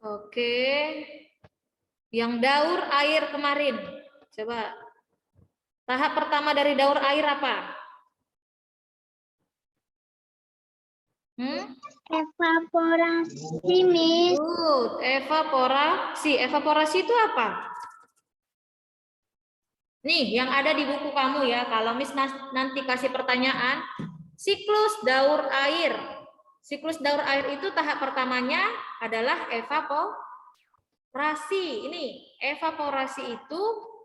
Oke. Yang daur air kemarin. Coba. Tahap pertama dari daur air apa? Evaporasi, Miss. Good. Evaporasi. Evaporasi itu apa? Nih, yang ada di buku kamu ya. Kalau Miss nanti kasih pertanyaan, siklus daur air. Siklus daur air itu tahap pertamanya adalah evaporasi. Ini evaporasi itu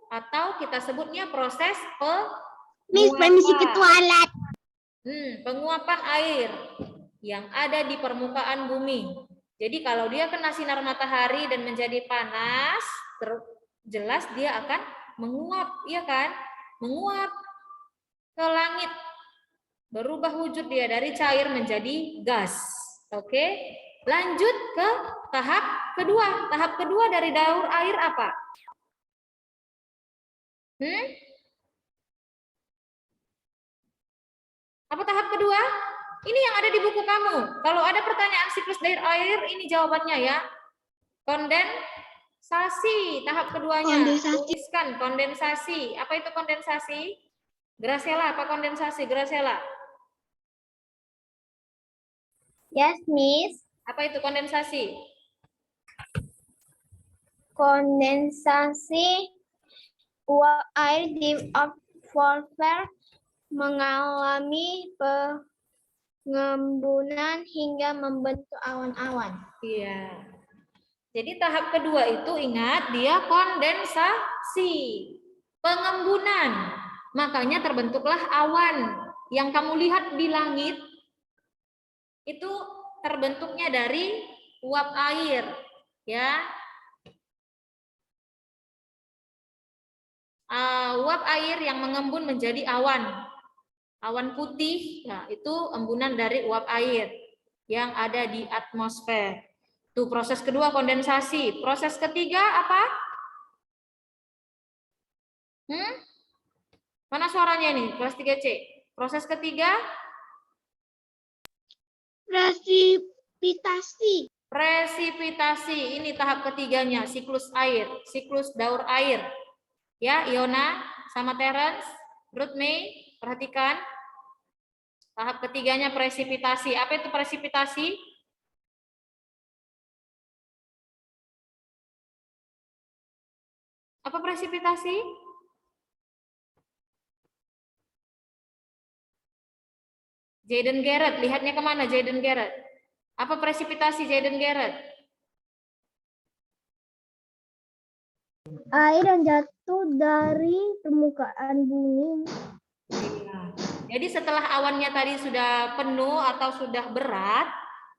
atau kita sebutnya proses Miss, permisi ke toilet. penguapan air yang ada di permukaan bumi. Jadi kalau dia kena sinar matahari dan menjadi panas, jelas dia akan menguap, ya kan? Menguap ke langit. Berubah wujud dia dari cair menjadi gas. Oke? Lanjut ke tahap kedua. Tahap kedua dari daur air apa? Apa tahap kedua? Ini yang ada di buku kamu. Kalau ada pertanyaan siklus daur air, ini jawabannya ya. Kondensasi, tahap keduanya. Tuliskan kondensasi. Apa itu kondensasi? Graciela, apa kondensasi? Graciela. Yes, Miss. Apa itu kondensasi? Kondensasi uap air di atmosfer mengalami pengembunan hingga membentuk awan-awan. Iya. Jadi tahap kedua itu ingat dia kondensasi, pengembunan. Makanya terbentuklah awan yang kamu lihat di langit itu terbentuknya dari uap air, ya. Uap air yang mengembun menjadi awan. Awan putih, nah itu embunan dari uap air yang ada di atmosfer. Tuh proses kedua kondensasi. Proses ketiga apa? Mana suaranya ini? Kelas 3C. Proses ketiga? Presipitasi. Presipitasi. Ini tahap ketiganya, siklus air, siklus daur air. Ya, Iona sama Terence, Ruth May, perhatikan. Tahap ketiganya presipitasi. Apa itu presipitasi? Apa presipitasi? Jaden Garrett, lihatnya kemana Jaden Garrett? Apa presipitasi Jaden Garrett? Air yang jatuh dari permukaan bumi. Jadi setelah awannya tadi sudah penuh atau sudah berat,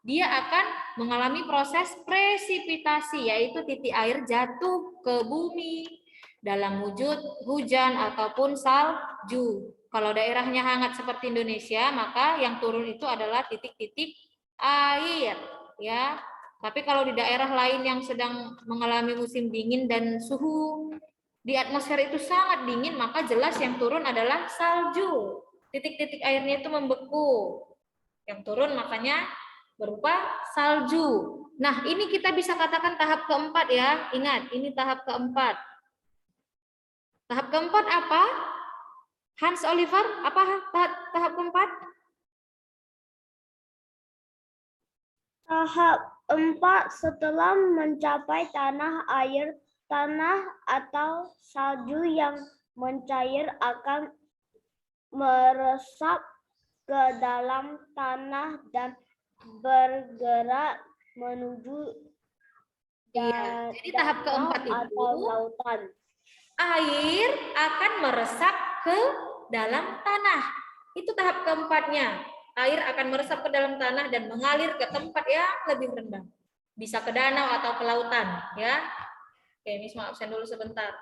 dia akan mengalami proses presipitasi, yaitu titik air jatuh ke bumi dalam wujud hujan ataupun salju. Kalau daerahnya hangat seperti Indonesia, maka yang turun itu adalah titik-titik air, ya. Tapi kalau di daerah lain yang sedang mengalami musim dingin dan suhu di atmosfer itu sangat dingin, maka jelas yang turun adalah salju. Titik-titik airnya itu membeku. Yang turun makanya berupa salju. Nah, ini kita bisa katakan tahap keempat ya. Ingat, ini tahap keempat. Tahap keempat apa? Hans Oliver, apa tahap keempat? Tahap 4 setelah mencapai tanah atau salju yang mencair akan meresap ke dalam tanah dan bergerak menuju Jadi tahap keempat itu lautan. Air akan meresap ke dalam tanah. Itu tahap keempatnya. Air akan meresap ke dalam tanah dan mengalir ke tempat yang lebih rendah. Bisa ke danau atau ke lautan, ya. Oke, Miss mau absen dulu sebentar.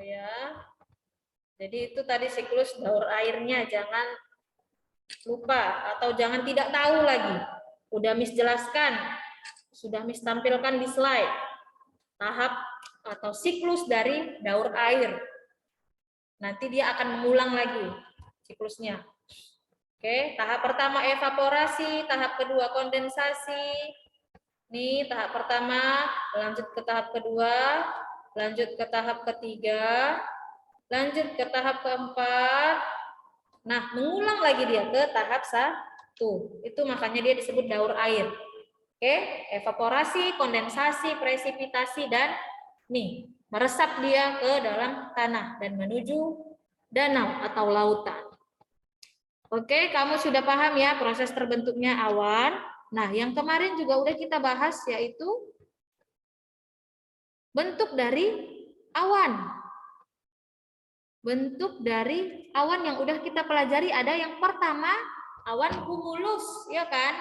Ya. Jadi itu tadi siklus daur airnya, jangan lupa atau jangan tidak tahu lagi. Udah Miss jelaskan, sudah Miss tampilkan di slide. tahap atau siklus dari daur air. Nanti dia akan mengulang lagi siklusnya. Oke, tahap pertama evaporasi, tahap kedua kondensasi. Nih, tahap pertama, lanjut ke tahap kedua, lanjut ke tahap ketiga, lanjut ke tahap keempat. Nah, mengulang lagi dia ke tahap 1. Itu makanya dia disebut daur air. Oke, evaporasi, kondensasi, presipitasi, dan nih, meresap dia ke dalam tanah dan menuju danau atau lautan. Oke, kamu sudah paham ya proses terbentuknya awan. Nah, yang kemarin juga udah kita bahas yaitu bentuk dari awan. Bentuk dari awan yang udah kita pelajari ada yang pertama awan cumulus, ya kan?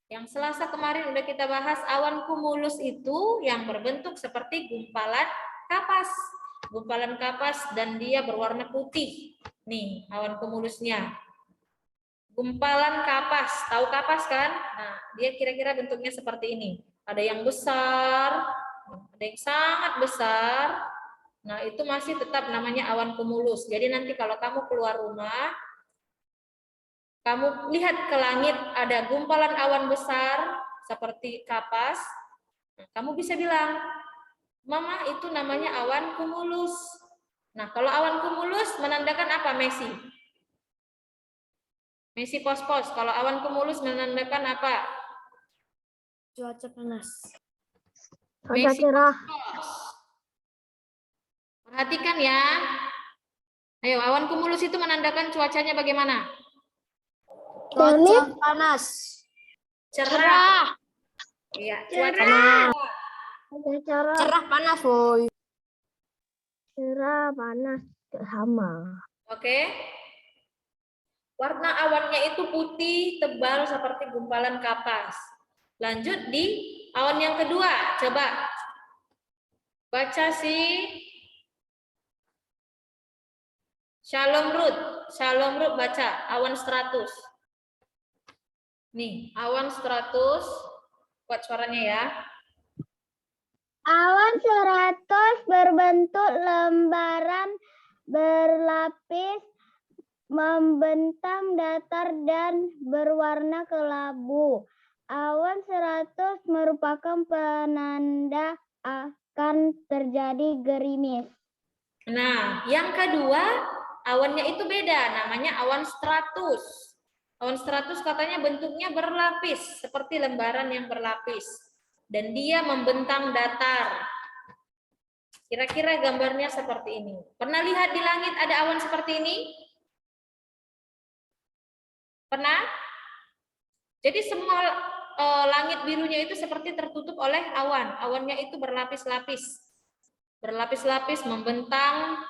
Yang Selasa kemarin udah kita bahas awan cumulus itu yang berbentuk seperti gumpalan kapas. Gumpalan kapas dan dia berwarna putih. Nih, awan cumulusnya. Gumpalan kapas, tahu kapas kan? Nah, dia kira-kira bentuknya seperti ini. Ada yang besar, ada yang sangat besar. Nah, itu masih tetap namanya awan cumulus. Jadi nanti kalau kamu keluar rumah, kamu lihat ke langit ada gumpalan awan besar seperti kapas, kamu bisa bilang, Mama itu namanya awan cumulus. Nah, kalau awan cumulus menandakan apa, Messi? Messi pos-pos, kalau awan cumulus menandakan apa? Cuaca panas. Cuaca cerah. Perhatikan ya. Ayo, awan cumulus itu menandakan cuacanya bagaimana? Cuaca panas. Cerah. Iya, cuaca Cerah panas, woi. Cerah, panas, sama. Oke. Warna awannya itu putih, tebal seperti gumpalan kapas. Lanjut di awan yang kedua. Coba baca si Shalom Ruth baca awan stratus. Nih, awan stratus. Buat suaranya ya. Awan stratus berbentuk lembaran berlapis, membentang datar dan berwarna kelabu. Awan stratus merupakan penanda akan terjadi gerimis. Nah, yang kedua, awannya itu beda, namanya awan stratus. Awan stratus katanya bentuknya berlapis, seperti lembaran yang berlapis. Dan dia membentang datar. Kira-kira gambarnya seperti ini. Pernah lihat di langit ada awan seperti ini? Pernah? Jadi semua langit birunya itu seperti tertutup oleh awan. Awannya itu berlapis-lapis. Berlapis-lapis, membentang,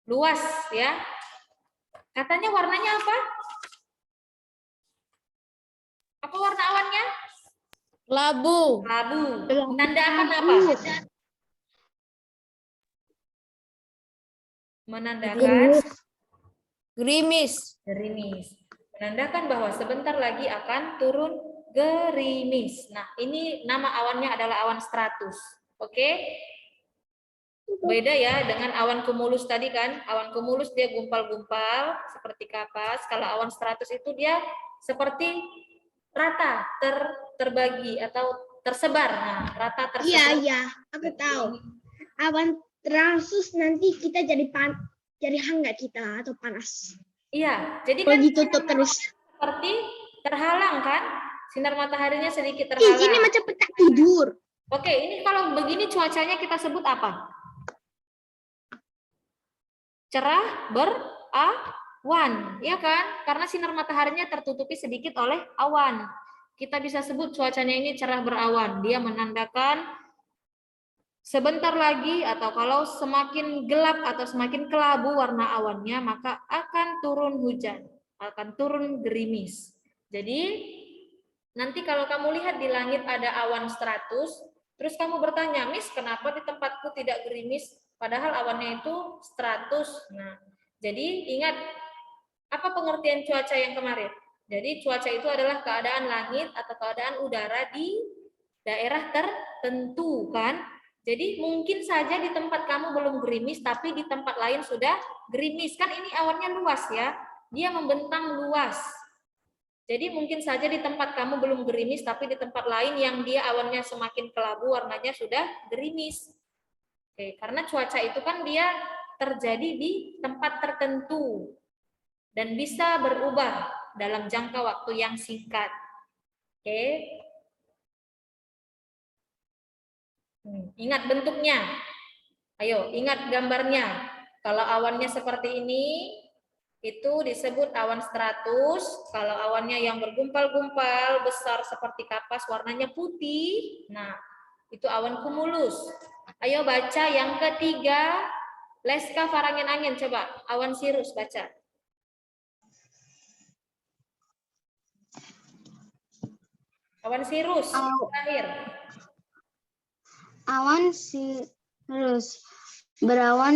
luas ya. Katanya warnanya apa? Apa warna awannya? Labu. Labu. Menandakan apa? Menandakan Gerimis. gerimis. Menandakan bahwa sebentar lagi akan turun gerimis. Nah, ini nama awannya adalah awan stratus. Oke? Beda ya dengan awan cumulus tadi kan. Awan cumulus dia gumpal-gumpal seperti kapas. Kalau awan stratus itu dia seperti rata, terbagi atau tersebar. Nah, rata tersebar. Iya, aku tahu. Awan stratus nanti kita jadi hangat kita atau panas. Iya, jadi Kalau kan ditutup terus. seperti terhalang kan? Sinar mataharinya sedikit Ih, terhalang. ini macam petak tidur. Oke, ini kalau begini cuacanya kita sebut apa? Cerah berawan, ya kan? Karena sinar mataharinya tertutupi sedikit oleh awan. Kita bisa sebut cuacanya ini cerah berawan. Dia menandakan sebentar lagi atau kalau semakin gelap atau semakin kelabu warna awannya, maka akan turun hujan, akan turun gerimis. Jadi nanti kalau kamu lihat di langit ada awan stratus, terus kamu bertanya, Miss, kenapa di tempatku tidak gerimis? Padahal awannya itu stratus. Nah, jadi ingat apa pengertian cuaca yang kemarin? Jadi cuaca itu adalah keadaan langit atau keadaan udara di daerah tertentu kan? Jadi mungkin saja di tempat kamu belum gerimis, tapi di tempat lain sudah gerimis. Kan ini awannya luas ya, dia membentang luas. Jadi mungkin saja di tempat kamu belum gerimis, tapi di tempat lain yang dia awannya semakin kelabu, warnanya sudah gerimis. Oke, karena cuaca itu kan dia terjadi di tempat tertentu dan bisa berubah dalam jangka waktu yang singkat. Oke. Ingat bentuknya. Ayo, ingat gambarnya. Kalau awannya seperti ini, itu disebut awan stratus. Kalau awannya yang bergumpal-gumpal, besar seperti kapas, warnanya putih. Nah, itu awan cumulus. Ayo baca yang ketiga. Leska Farangin-angin, coba. Awan cirrus, baca. Awan cirrus, terakhir. Awan cirrus berawan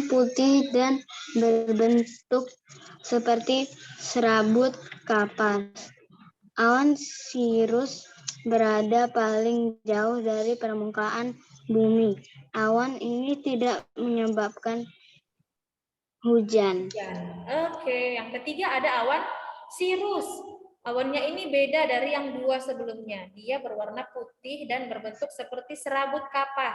putih dan berbentuk seperti serabut kapas. Awan cirrus berada paling jauh dari permukaan bumi. Awan ini tidak menyebabkan hujan. Oke, yang ketiga ada awan cirrus. Awannya ini beda dari yang dua sebelumnya. Dia berwarna putih dan berbentuk seperti serabut kapas.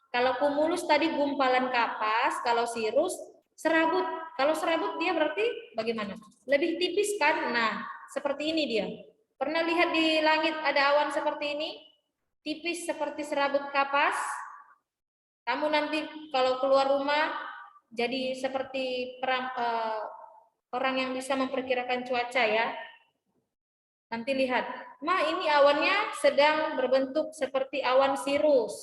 Kalau cumulus tadi gumpalan kapas, kalau cirrus serabut. Kalau serabut dia berarti bagaimana? Lebih tipis kan? Nah, seperti ini dia. Pernah lihat di langit ada awan seperti ini? Tipis seperti serabut kapas. Kamu nanti kalau keluar rumah jadi seperti orang yang bisa memperkirakan cuaca ya. Nanti lihat, ini awannya sedang berbentuk seperti awan cirrus.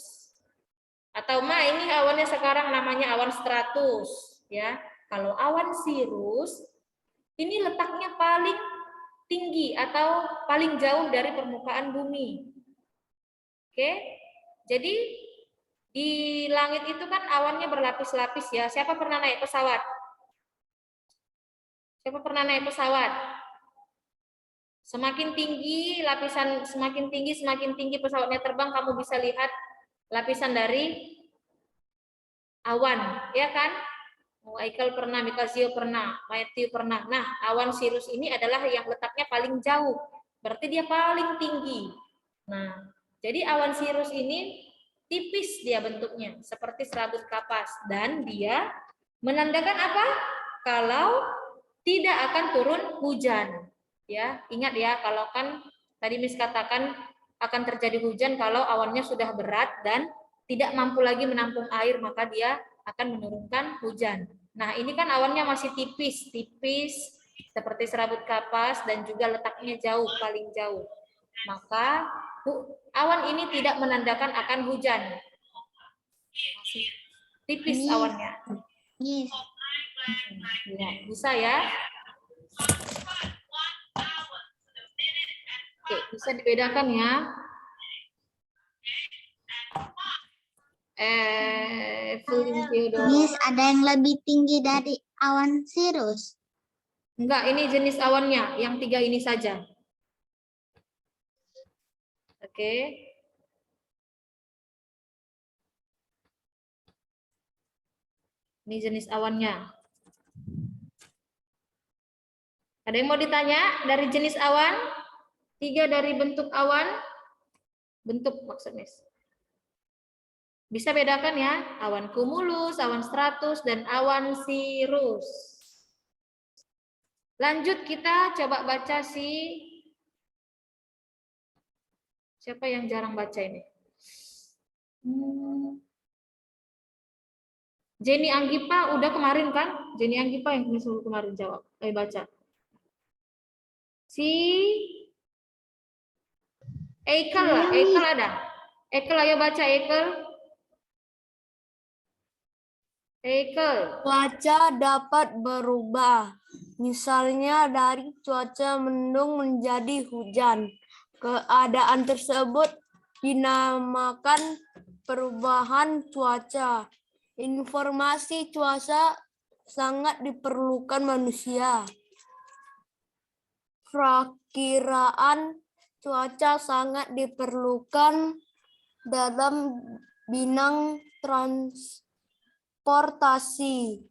Atau ini awannya sekarang namanya awan stratus, ya. Kalau awan cirrus ini letaknya paling tinggi atau paling jauh dari permukaan bumi. Oke. Jadi di langit itu kan awannya berlapis-lapis ya. Siapa pernah naik pesawat? Siapa pernah naik pesawat? Semakin tinggi lapisan, semakin tinggi pesawatnya terbang, kamu bisa lihat lapisan dari awan, ya kan? Michael pernah, Mikasio pernah, Matthew pernah. Nah, awan cirrus ini adalah yang letaknya paling jauh, berarti dia paling tinggi. Nah, jadi awan cirrus ini tipis dia bentuknya, seperti serabut kapas, dan dia menandakan apa? Kalau tidak akan turun hujan. Ya, ingat ya, kalau kan tadi Miss katakan akan terjadi hujan kalau awannya sudah berat dan tidak mampu lagi menampung air, maka dia akan menurunkan hujan. Nah, ini kan awannya masih tipis seperti serabut kapas dan juga letaknya jauh, paling jauh. Maka awan ini tidak menandakan akan hujan. Masih tipis awannya. Yes. Ya, bisa ya. Oke, bisa dibedakan ya. Miss, ada yang lebih tinggi dari awan cirrus? Enggak, ini jenis awannya, yang 3 ini saja. Oke. Ini jenis awannya. Ada yang mau ditanya dari jenis awan? 3 dari bentuk awan? Bentuk maksudnya. Bisa bedakan ya, awan cumulus, awan stratus, dan awan cirrus. Lanjut kita coba baca siapa yang jarang baca ini? Jenny Anggipa udah kemarin kan? Jenny Anggipa yang kemarin jawab. Ayo baca. Eikel lah, Eikel ada. Eikel, ayo baca Eikel. Eikel. Cuaca dapat berubah. Misalnya dari cuaca mendung menjadi hujan. Keadaan tersebut dinamakan perubahan cuaca. Informasi cuaca sangat diperlukan manusia. Perakiraan cuaca sangat diperlukan dalam bidang transportasi,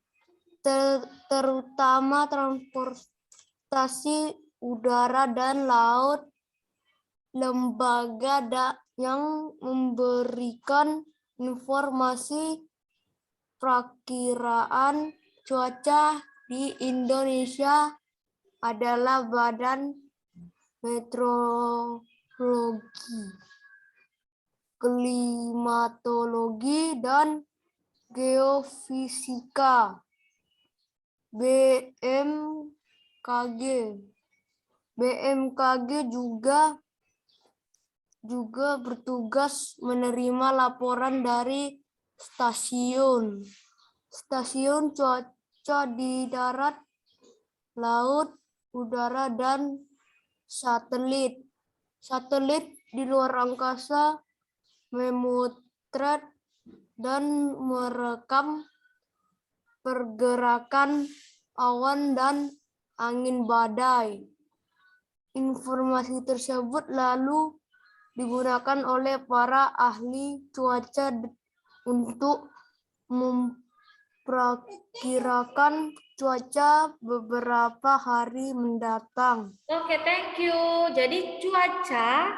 terutama transportasi udara dan laut. Lembaga yang memberikan informasi perakiraan cuaca di Indonesia adalah Badan Meteorologi, Klimatologi, dan Geofisika (BMKG). BMKG juga bertugas menerima laporan dari stasiun cuaca di darat, laut, udara, dan satelit. Satelit di luar angkasa memotret dan merekam pergerakan awan dan angin badai. Informasi tersebut lalu digunakan oleh para ahli cuaca untuk memperkirakan cuaca beberapa hari mendatang. Oke, thank you. Jadi cuaca,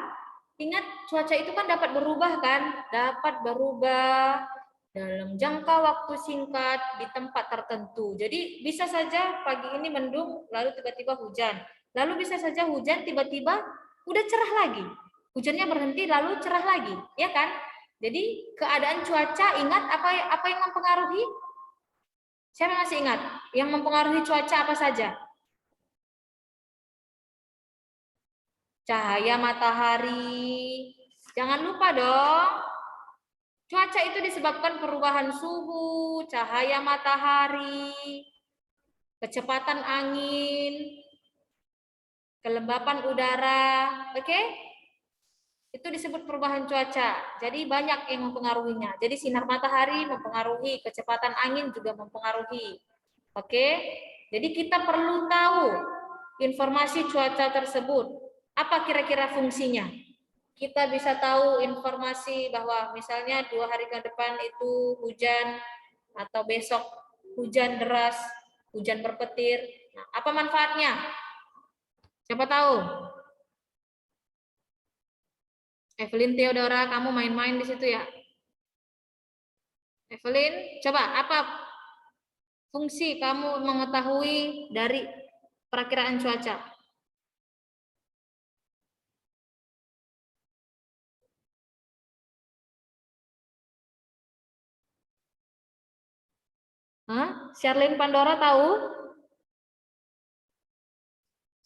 ingat cuaca itu kan dapat berubah kan? Dapat berubah dalam jangka waktu singkat di tempat tertentu. Jadi bisa saja pagi ini mendung, lalu tiba-tiba hujan. Lalu bisa saja hujan, tiba-tiba udah cerah lagi. Hujannya berhenti, lalu cerah lagi, ya kan? Jadi keadaan cuaca, ingat apa yang mempengaruhi? Siapa masih ingat? Yang mempengaruhi cuaca apa saja? Cahaya matahari. Jangan lupa dong. Cuaca itu disebabkan perubahan suhu, cahaya matahari, kecepatan angin, kelembapan udara. Oke? Itu disebut perubahan cuaca. Jadi banyak yang mempengaruhinya. Jadi sinar matahari mempengaruhi, kecepatan angin juga mempengaruhi. Oke? Jadi kita perlu tahu informasi cuaca tersebut. Apa kira-kira fungsinya? Kita bisa tahu informasi bahwa misalnya 2 hari ke depan itu hujan atau besok hujan deras, hujan berpetir. Nah, apa manfaatnya? Siapa tahu? Evelyn Theodora, kamu main-main di situ ya? Evelyn, coba apa fungsi kamu mengetahui dari perakiraan cuaca? Hah? Sherlyn Pandora tahu?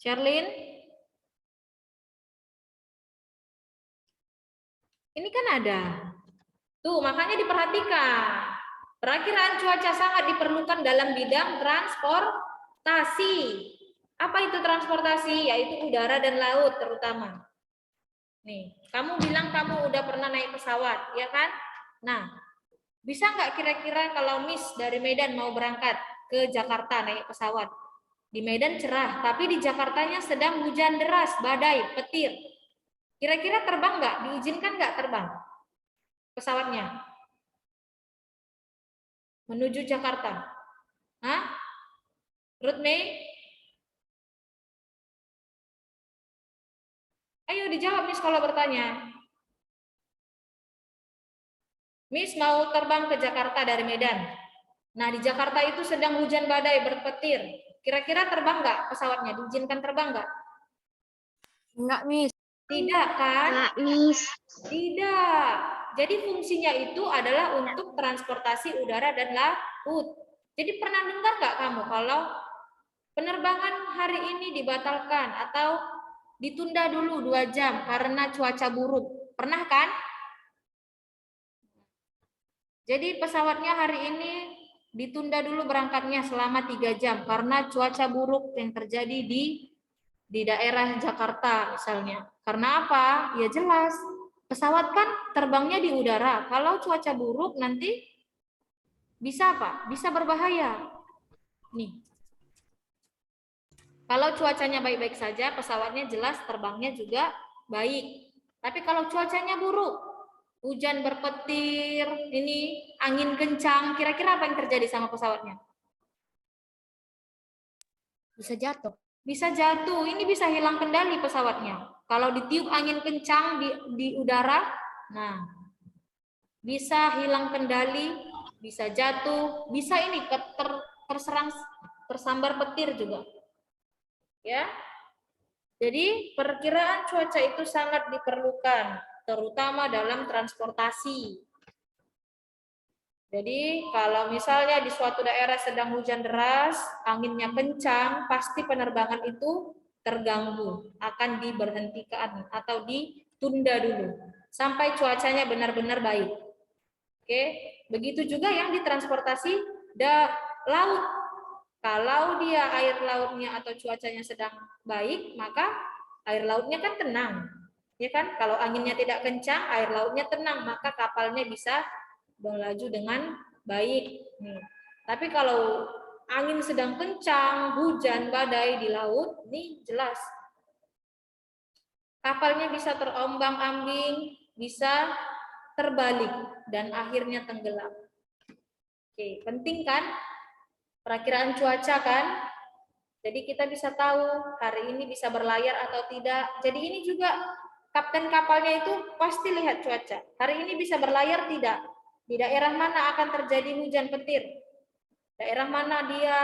Sherlyn? Ini kan ada. Tuh, makanya diperhatikan. Perakiraan cuaca sangat diperlukan dalam bidang transportasi. Apa itu transportasi? Yaitu udara dan laut terutama. Nih, kamu bilang kamu udah pernah naik pesawat, ya kan? Nah, bisa nggak kira-kira kalau Miss dari Medan mau berangkat ke Jakarta naik pesawat? Di Medan cerah, tapi di Jakartanya sedang hujan deras, badai, petir. Kira-kira terbang nggak? Diizinkan nggak terbang pesawatnya menuju Jakarta? Hah? Ruth May? Ayo dijawab Miss kalau bertanya. Miss mau terbang ke Jakarta dari Medan. Nah, di Jakarta itu sedang hujan badai berpetir. Kira-kira terbang nggak pesawatnya? Diizinkan terbang nggak? Enggak, Miss. Tidak kan? Kak Miss. Tidak. Jadi fungsinya itu adalah untuk transportasi udara dan laut. Jadi pernah dengar nggak kamu kalau penerbangan hari ini dibatalkan atau ditunda dulu 2 jam karena cuaca buruk? Pernah kan? Jadi pesawatnya hari ini ditunda dulu berangkatnya selama 3 jam karena cuaca buruk yang terjadi di daerah Jakarta misalnya. Karena apa? Ya jelas, pesawat kan terbangnya di udara. Kalau cuaca buruk nanti bisa apa? Bisa berbahaya. Nih. Kalau cuacanya baik-baik saja, pesawatnya jelas terbangnya juga baik. Tapi kalau cuacanya buruk, hujan berpetir, ini angin kencang, kira-kira apa yang terjadi sama pesawatnya? Bisa jatuh. Bisa jatuh, ini bisa hilang kendali pesawatnya. Kalau ditiup angin kencang di udara, nah bisa hilang kendali, bisa jatuh, bisa ini tersambar petir juga. Ya. Jadi perkiraan cuaca itu sangat diperlukan, terutama dalam transportasi. Jadi kalau misalnya di suatu daerah sedang hujan deras, anginnya kencang, pasti penerbangan itu terganggu, akan diberhentikan atau ditunda dulu sampai cuacanya benar-benar baik. Oke, begitu juga yang di transportasi laut. Kalau dia air lautnya atau cuacanya sedang baik, maka air lautnya kan tenang. Ya kan? Kalau anginnya tidak kencang, air lautnya tenang, maka kapalnya bisa melaju dengan baik. Tapi kalau angin sedang kencang, hujan, badai di laut, ini jelas kapalnya bisa terombang-ambing, bisa terbalik dan akhirnya tenggelam. Oke, penting kan? Perakiraan cuaca kan? Jadi kita bisa tahu hari ini bisa berlayar atau tidak. Jadi ini juga kapten kapalnya itu pasti lihat cuaca. Hari ini bisa berlayar tidak? Di daerah mana akan terjadi hujan petir? Daerah mana dia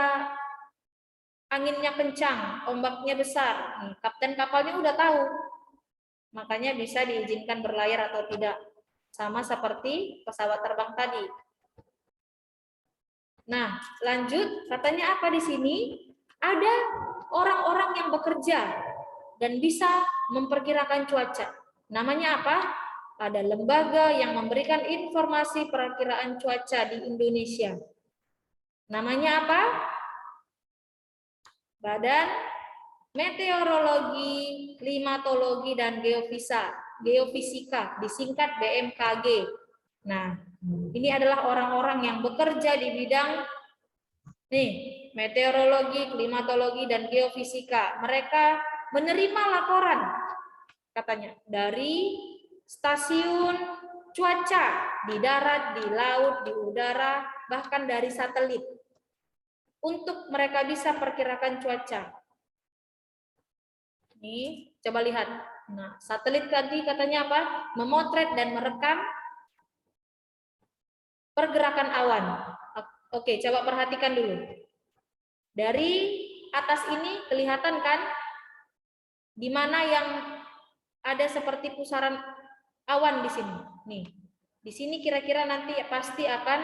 anginnya kencang, ombaknya besar? Kapten kapalnya udah tahu. Makanya bisa diizinkan berlayar atau tidak. Sama seperti pesawat terbang tadi. Nah, lanjut, katanya apa di sini? Ada orang-orang yang bekerja dan bisa memperkirakan cuaca. Namanya apa? Ada lembaga yang memberikan informasi perakiraan cuaca di Indonesia. Namanya apa? Badan Meteorologi, Klimatologi, dan Geofisika, disingkat BMKG. Nah, ini adalah orang-orang yang bekerja di bidang meteorologi, klimatologi, dan geofisika. Mereka menerima laporan katanya dari stasiun cuaca di darat, di laut, di udara, bahkan dari satelit untuk mereka bisa perkirakan cuaca. Ini coba lihat. Nah, satelit tadi katanya apa? Memotret dan merekam pergerakan awan. Oke, coba perhatikan dulu. Dari atas ini kelihatan kan di mana yang ada seperti pusaran awan di sini. Nih. Di sini kira-kira nanti pasti akan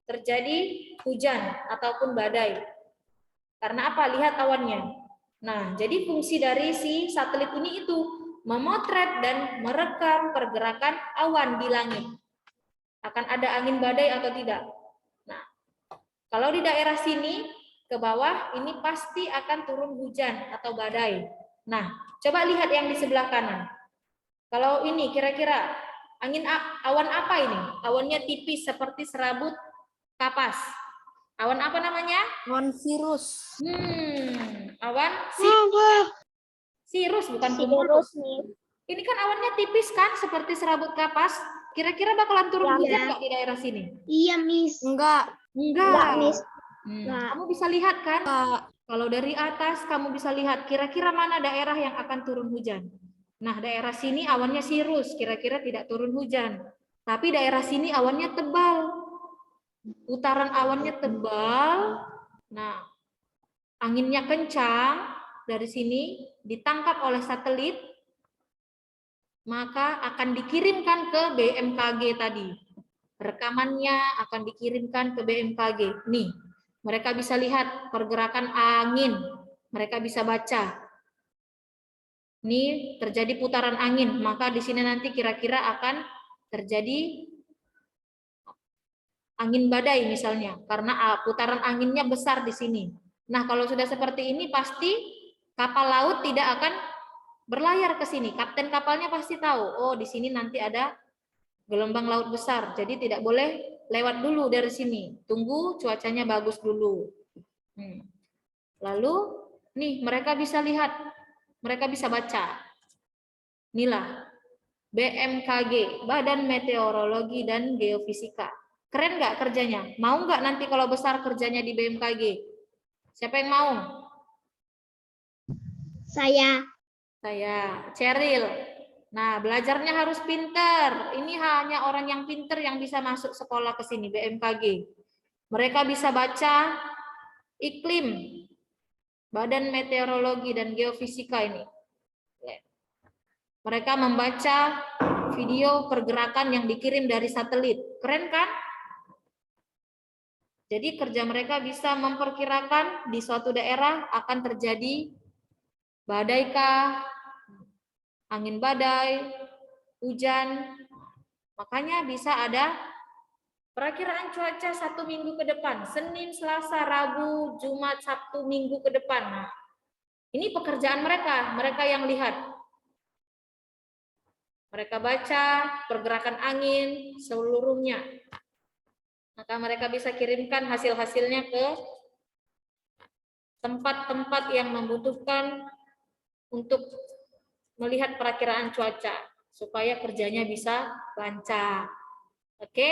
terjadi hujan ataupun badai. Karena apa? Lihat awannya. Nah, jadi fungsi dari si satelit ini itu memotret dan merekam pergerakan awan di langit. Akan ada angin badai atau tidak? Nah, kalau di daerah sini ke bawah ini pasti akan turun hujan atau badai. Nah, coba lihat yang di sebelah kanan. Kalau ini kira-kira awan apa ini? Awannya tipis seperti serabut kapas. Awan apa namanya? Awan virus. Awan sirus bukan Virus cumulus. nih. Ini kan awannya tipis kan seperti serabut kapas. Kira-kira bakalan turun hujan nggak di daerah sini? Iya, Miss. Enggak. Enggak, Miss. Kamu bisa lihat kan? Kalau dari atas kamu bisa lihat kira-kira mana daerah yang akan turun hujan. Nah, daerah sini awannya sirus, kira-kira tidak turun hujan. Tapi daerah sini awannya tebal. Putaran awannya tebal. Nah, anginnya kencang. Dari sini ditangkap oleh satelit, maka akan dikirimkan ke BMKG tadi. Rekamannya akan dikirimkan ke BMKG. Nih, mereka bisa lihat pergerakan angin. Mereka bisa baca. Ini terjadi putaran angin, maka di sini nanti kira-kira akan terjadi angin badai misalnya, karena putaran anginnya besar di sini. Nah, kalau sudah seperti ini pasti kapal laut tidak akan berlayar ke sini. Kapten kapalnya pasti tahu, oh di sini nanti ada gelombang laut besar, jadi tidak boleh lewat dulu dari sini. Tunggu cuacanya bagus dulu. Lalu, nih mereka bisa lihat, mereka bisa baca. Inilah BMKG, Badan Meteorologi dan Geofisika. Keren nggak kerjanya? Mau nggak nanti kalau besar kerjanya di BMKG? Siapa yang mau? Saya. Cheryl. Nah, belajarnya harus pinter. Ini hanya orang yang pinter yang bisa masuk sekolah ke sini, BMKG. Mereka bisa baca iklim, Badan Meteorologi dan Geofisika ini. Mereka membaca video pergerakan yang dikirim dari satelit. Keren kan? Jadi kerja mereka bisa memperkirakan di suatu daerah akan terjadi badai kah, angin badai, hujan. Makanya bisa ada perakiraan cuaca 1 minggu ke depan. Senin, Selasa, Rabu, Jumat, Sabtu, Minggu ke depan. Nah, ini pekerjaan mereka. Mereka yang lihat. Mereka baca pergerakan angin seluruhnya. Maka mereka bisa kirimkan hasil-hasilnya ke tempat-tempat yang membutuhkan untuk melihat perakiraan cuaca supaya kerjanya bisa lancar. Oke?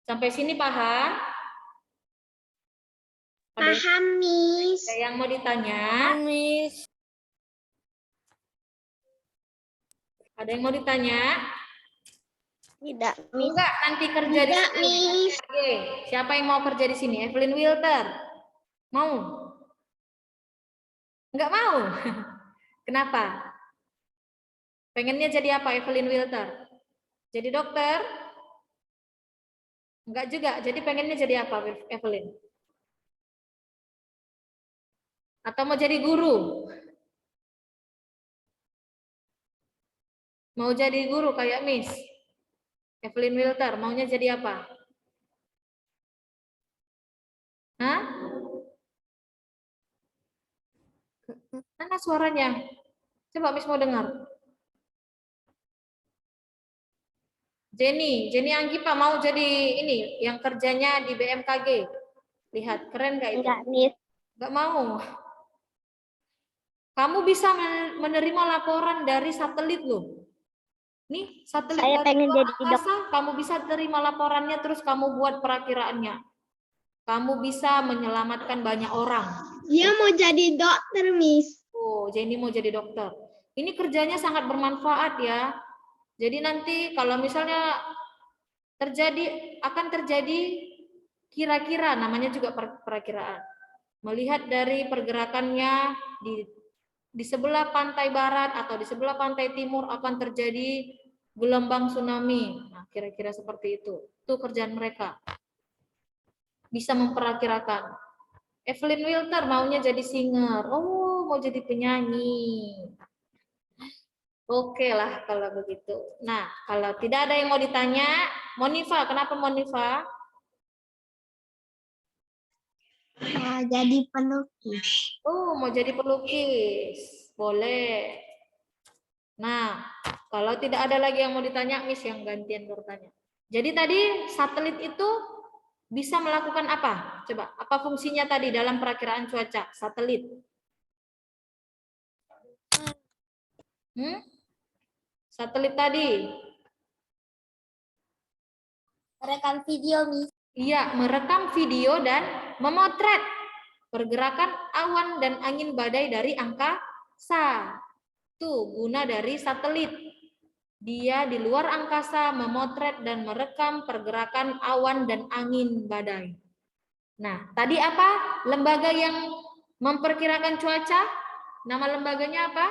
Sampai sini paham? Paham, Miss. Ada yang mau ditanya? Miss. Ada yang mau ditanya? Tidak, Miss. Enggak, nanti kerja di Tidak, sini. Miss. Oke, siapa yang mau kerja di sini? Evelyn Wilter. Mau? Enggak mau? Kenapa? Pengennya jadi apa Evelyn Wilter? Jadi dokter? Enggak juga. Jadi pengennya jadi apa Evelyn? Atau mau jadi guru? Mau jadi guru kayak Miss Evelyn Wilter, maunya jadi apa? Hah? Mana suaranya? Coba Miss mau dengar. Jenny Anggipa mau jadi ini yang kerjanya di BMKG. Lihat, keren gak itu? Enggak, Miss. Gak mau. Kamu bisa menerima laporan dari satelit loh. Nih, satelit Saya dari pengen luar jadi angkasa, kamu bisa terima laporannya terus kamu buat perakiraannya. Kamu bisa menyelamatkan banyak orang. Dia mau jadi dokter, Miss. Oh, Jenny mau jadi dokter. Ini kerjanya sangat bermanfaat ya. Jadi nanti kalau misalnya akan terjadi kira-kira, namanya juga perakiraan. Melihat dari pergerakannya di sebelah pantai barat atau di sebelah pantai timur akan terjadi gelombang tsunami. Nah, kira-kira seperti itu. Itu kerjaan mereka. Bisa memperakirakan. Evelyn Wilter maunya jadi singer. Oh, mau jadi penyanyi. Oke lah kalau begitu. Nah, kalau tidak ada yang mau ditanya, Monifa, kenapa Monifa? Mau jadi pelukis. Oh, mau jadi pelukis. Boleh. Nah, kalau tidak ada lagi yang mau ditanya, Miss yang gantian bertanya. Jadi tadi satelit itu bisa melakukan apa? Coba, apa fungsinya tadi dalam perakiraan cuaca satelit? Satelit tadi. Merekam video, Miss. Iya, merekam video dan memotret pergerakan awan dan angin badai dari angkasa. Tuh, guna dari satelit. Dia di luar angkasa memotret dan merekam pergerakan awan dan angin badai. Nah, tadi apa? Lembaga yang memperkirakan cuaca? Nama lembaganya apa?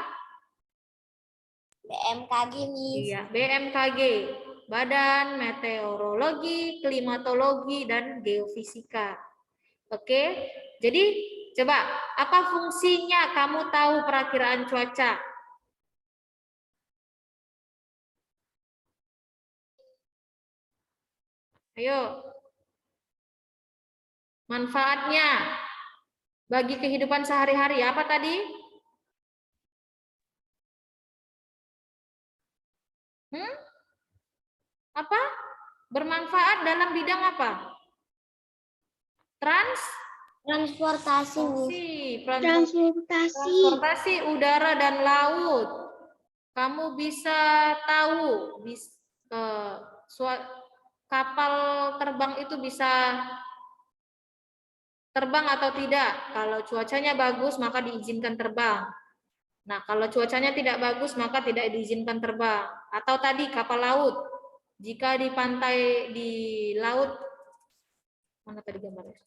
BMKG, Miss. Iya, BMKG. Badan Meteorologi, Klimatologi, dan Geofisika. Oke, jadi coba apa fungsinya kamu tahu perakiraan cuaca? Ayo. Manfaatnya bagi kehidupan sehari-hari apa tadi? Apa? Bermanfaat dalam bidang apa? Transportasi, Miss. Transportasi. Transportasi udara dan laut. kamu bisa tahu kapal terbang itu bisa terbang atau tidak. Kalau cuacanya bagus, maka diizinkan terbang. Nah, kalau cuacanya tidak bagus, maka tidak diizinkan terbang. Atau tadi kapal laut, jika di pantai di laut, mana tadi gambarnya?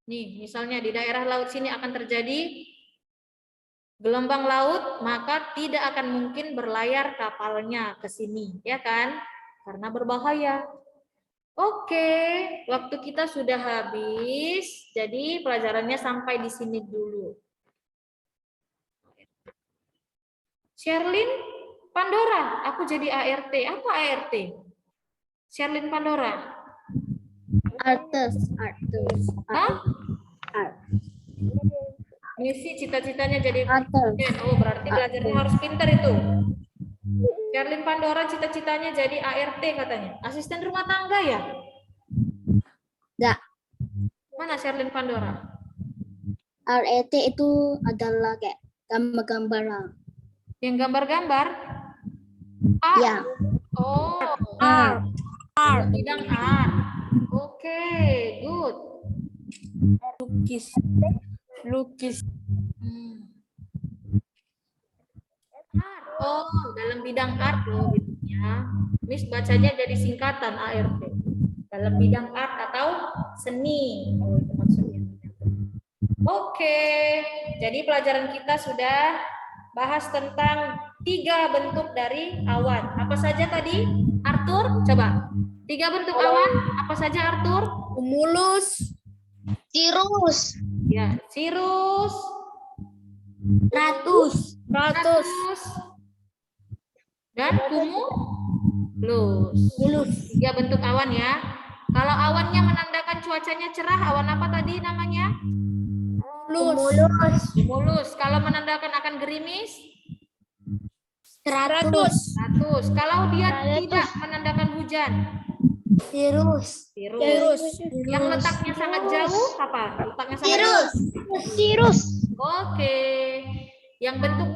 Nih, misalnya di daerah laut sini akan terjadi gelombang laut, maka tidak akan mungkin berlayar kapalnya ke sini, ya kan? Karena berbahaya. Oke, waktu kita sudah habis, jadi pelajarannya sampai di sini dulu. Sherlyn Pandora, aku jadi ART. Apa ART? Sherlyn Pandora. Artus. Hah? Misi cita-citanya jadi Artus. oh berarti belajarnya harus pintar itu. Sherlyn Pandora cita-citanya jadi ART katanya. Asisten rumah tangga ya? Enggak. Mana Sherlyn Pandora? RET itu adalah kayak gambar-gambar. Yang gambar-gambar? Ya. Oh, Art. bidang art. Oke, good. Lukis. Art. Oh, dalam bidang art loh ya. Miss bacanya jadi singkatan ART. Dalam bidang art atau seni. Oh, itu maksudnya. Oke, jadi pelajaran kita sudah bahas tentang 3 bentuk dari awan. Apa saja tadi, Arthur? Coba. 3 bentuk awan, apa saja Arthur? Cumulus. Cirrus. Ya, cirrus, Stratus. stratus, dan cumulus. 3 bentuk awan ya. Kalau awannya menandakan cuacanya cerah, awan apa tadi namanya? Cumulus. Kalau menandakan akan gerimis? Stratus. Stratus. Kalau dia tidak menandakan hujan? Cirrus. Yang letaknya sangat jauh apa? Letaknya sangat Cirrus. jauh. Oke. Yang bentuknya